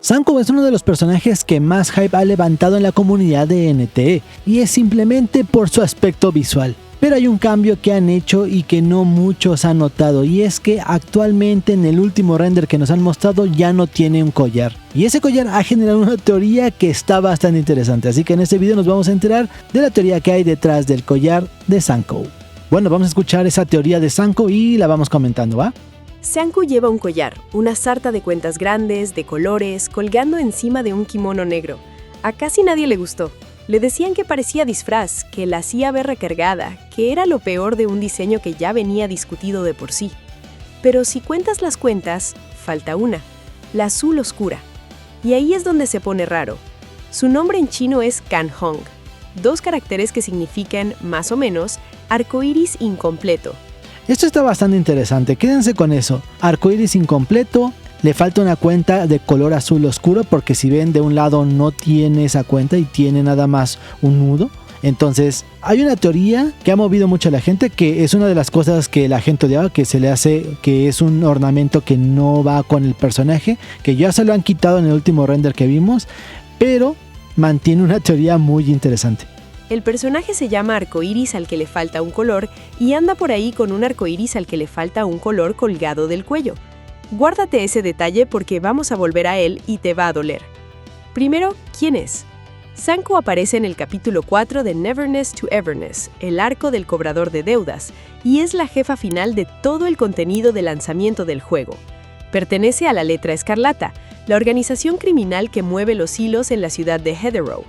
Zankou es uno de los personajes que más hype ha levantado en la comunidad de NTE, y es simplemente por su aspecto visual. Pero hay un cambio que han hecho y que no muchos han notado, y es que actualmente en el último render que nos han mostrado ya no tiene un collar. Y ese collar ha generado una teoría que está bastante interesante, así que en este video nos vamos a enterar de la teoría que hay detrás del collar de Zankou. Bueno, vamos a escuchar esa teoría de Zankou y la vamos comentando, ¿va? Zankou lleva un collar, una sarta de cuentas grandes, de colores, colgando encima de un kimono negro. A casi nadie le gustó. Le decían que parecía disfraz, que la hacía ver recargada, que era lo peor de un diseño que ya venía discutido de por sí. Pero si cuentas las cuentas, falta una, la azul oscura. Y ahí es donde se pone raro. Su nombre en chino es Kanhong, 2 caracteres que significan, más o menos, arcoíris incompleto. Esto está bastante interesante, quédense con eso. Arcoíris incompleto, le falta una cuenta de color azul oscuro porque si ven de un lado no tiene esa cuenta y tiene nada más un nudo. Entonces hay una teoría que ha movido mucho a la gente, que es una de las cosas que la gente odiaba, que se le hace, que es un ornamento que no va con el personaje, que ya se lo han quitado en el último render que vimos, pero mantiene una teoría muy interesante. El personaje se llama arcoíris al que le falta un color y anda por ahí con un arcoíris al que le falta un color colgado del cuello. Guárdate ese detalle porque vamos a volver a él y te va a doler. Primero, ¿quién es? Zankou aparece en el capítulo 4 de Neverness to Everness, el arco del cobrador de deudas, y es la jefa final de todo el contenido de lanzamiento del juego. Pertenece a la Letra Escarlata, la organización criminal que mueve los hilos en la ciudad de Heatherow.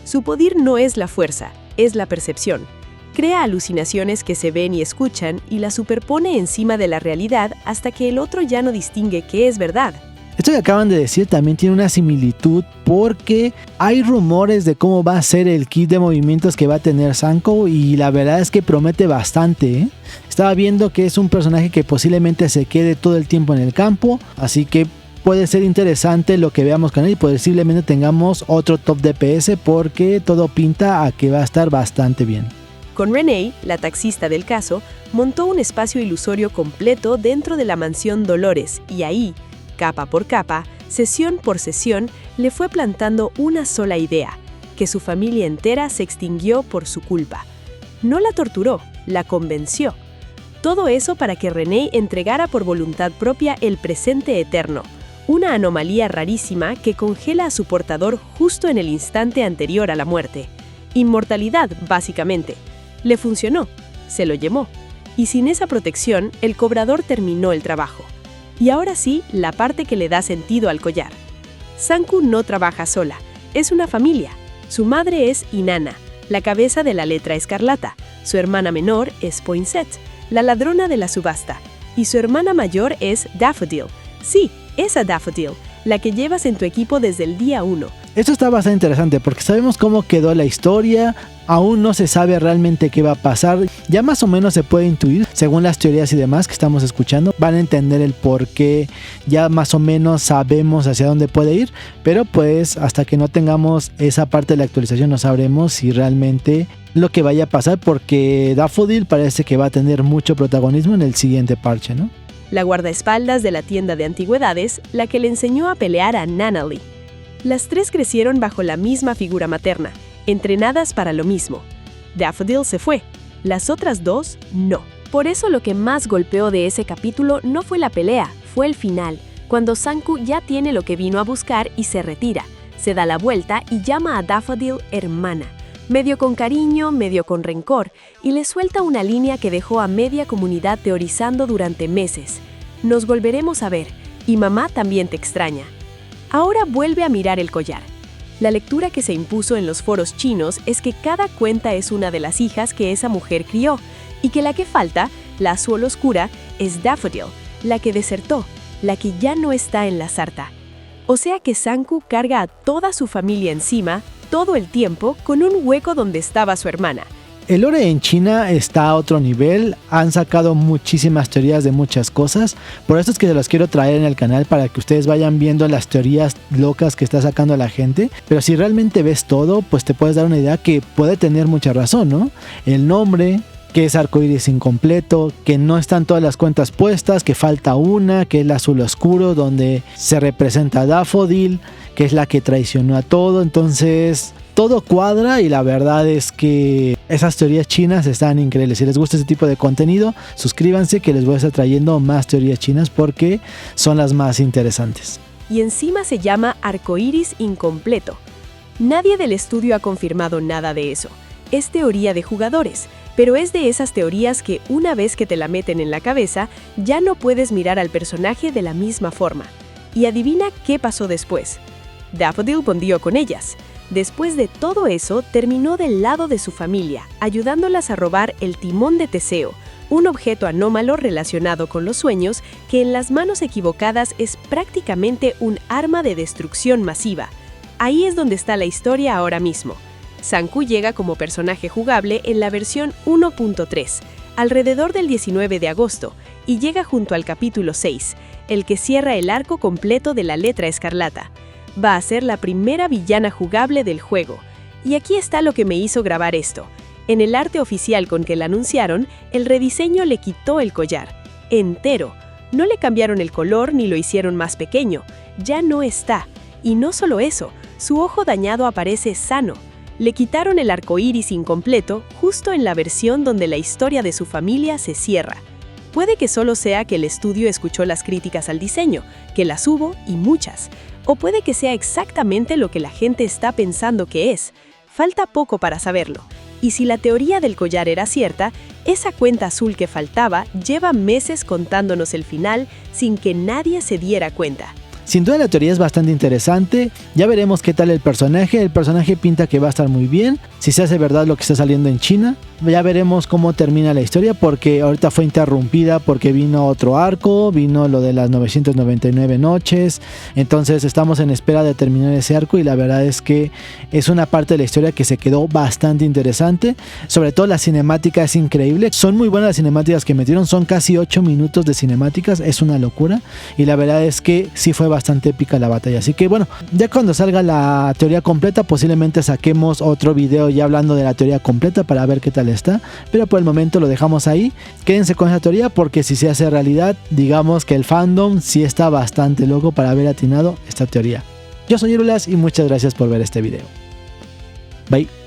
Su poder no es la fuerza, es la percepción. Crea alucinaciones que se ven y escuchan y las superpone encima de la realidad hasta que el otro ya no distingue qué es verdad. Esto que acaban de decir también tiene una similitud porque hay rumores de cómo va a ser el kit de movimientos que va a tener Zankou y la verdad es que promete bastante, ¿eh? Estaba viendo que es un personaje que posiblemente se quede todo el tiempo en el campo, así que puede ser interesante lo que veamos con él y posiblemente tengamos otro top DPS porque todo pinta a que va a estar bastante bien. Con Renee, la taxista del caso, montó un espacio ilusorio completo dentro de la mansión Dolores y ahí, capa por capa, sesión por sesión, le fue plantando una sola idea, que su familia entera se extinguió por su culpa. No la torturó, la convenció. Todo eso para que Renee entregara por voluntad propia el presente eterno, una anomalía rarísima que congela a su portador justo en el instante anterior a la muerte. Inmortalidad, básicamente. Le funcionó, se lo llevó, y sin esa protección, el cobrador terminó el trabajo. Y ahora sí, la parte que le da sentido al collar. Zankou no trabaja sola, es una familia. Su madre es Inanna, la cabeza de la Letra Escarlata. Su hermana menor es Poinsett, la ladrona de la subasta. Y su hermana mayor es Daffodil. Sí, esa Daffodil, la que llevas en tu equipo desde el día 1. Esto está bastante interesante porque sabemos cómo quedó la historia, aún no se sabe realmente qué va a pasar, ya más o menos se puede intuir, según las teorías y demás que estamos escuchando, van a entender el por qué, ya más o menos sabemos hacia dónde puede ir, pero pues hasta que no tengamos esa parte de la actualización no sabremos si realmente lo que vaya a pasar, porque Daffodil parece que va a tener mucho protagonismo en el siguiente parche, ¿no? La guardaespaldas de la tienda de antigüedades, la que le enseñó a pelear a Nunnally. Las tres crecieron bajo la misma figura materna, entrenadas para lo mismo. Daffodil se fue, las otras dos no. Por eso lo que más golpeó de ese capítulo no fue la pelea, fue el final, cuando Zankou ya tiene lo que vino a buscar y se retira, se da la vuelta y llama a Daffodil hermana, medio con cariño, medio con rencor, y le suelta una línea que dejó a media comunidad teorizando durante meses. Nos volveremos a ver, y mamá también te extraña. Ahora vuelve a mirar el collar. La lectura que se impuso en los foros chinos es que cada cuenta es una de las hijas que esa mujer crió, y que la que falta, la azul oscura, es Daffodil, la que desertó, la que ya no está en la sarta. O sea que Zankou carga a toda su familia encima, todo el tiempo, con un hueco donde estaba su hermana. El lore en China está a otro nivel, han sacado muchísimas teorías de muchas cosas, por eso es que se las quiero traer en el canal para que ustedes vayan viendo las teorías locas que está sacando la gente, pero si realmente ves todo, pues te puedes dar una idea que puede tener mucha razón, ¿no? El nombre, que es arcoíris incompleto, que no están todas las cuentas puestas, que falta una, que es el azul oscuro, donde se representa a Daffodil, que es la que traicionó a todo. Entonces todo cuadra y la verdad es que esas teorías chinas están increíbles. Si les gusta este tipo de contenido, suscríbanse que les voy a estar trayendo más teorías chinas porque son las más interesantes. Y encima se llama arcoíris incompleto. Nadie del estudio ha confirmado nada de eso. Es teoría de jugadores, pero es de esas teorías que una vez que te la meten en la cabeza, ya no puedes mirar al personaje de la misma forma. Y adivina qué pasó después. Daffodil bondió con ellas. Después de todo eso, terminó del lado de su familia, ayudándolas a robar el timón de Teseo, un objeto anómalo relacionado con los sueños que en las manos equivocadas es prácticamente un arma de destrucción masiva. Ahí es donde está la historia ahora mismo. Sanku llega como personaje jugable en la versión 1.3, alrededor del 19 de agosto, y llega junto al capítulo 6, el que cierra el arco completo de la Letra Escarlata. Va a ser la primera villana jugable del juego. Y aquí está lo que me hizo grabar esto. En el arte oficial con que la anunciaron, el rediseño le quitó el collar, entero. No le cambiaron el color ni lo hicieron más pequeño. Ya no está. Y no solo eso, su ojo dañado aparece sano. Le quitaron el arco iris incompleto justo en la versión donde la historia de su familia se cierra. Puede que solo sea que el estudio escuchó las críticas al diseño, que las hubo y muchas. O puede que sea exactamente lo que la gente está pensando que es. Falta poco para saberlo. Y si la teoría del collar era cierta, esa cuenta azul que faltaba lleva meses contándonos el final sin que nadie se diera cuenta. Sin duda la teoría es bastante interesante, ya veremos qué tal el personaje pinta que va a estar muy bien, si se hace verdad lo que está saliendo en China, ya veremos cómo termina la historia porque ahorita fue interrumpida porque vino otro arco, vino lo de las 999 noches, entonces estamos en espera de terminar ese arco y la verdad es que es una parte de la historia que se quedó bastante interesante, sobre todo la cinemática es increíble, son muy buenas las cinemáticas que metieron, son casi 8 minutos de cinemáticas, es una locura y la verdad es que sí fue bastante épica la batalla, así que bueno, ya cuando salga la teoría completa posiblemente saquemos otro video ya hablando de la teoría completa para ver qué tal está, pero por el momento lo dejamos ahí. Quédense con esa teoría porque si se hace realidad, digamos que el fandom sí está bastante loco para haber atinado esta teoría. Yo soy Irulas y muchas gracias por ver este video. Bye.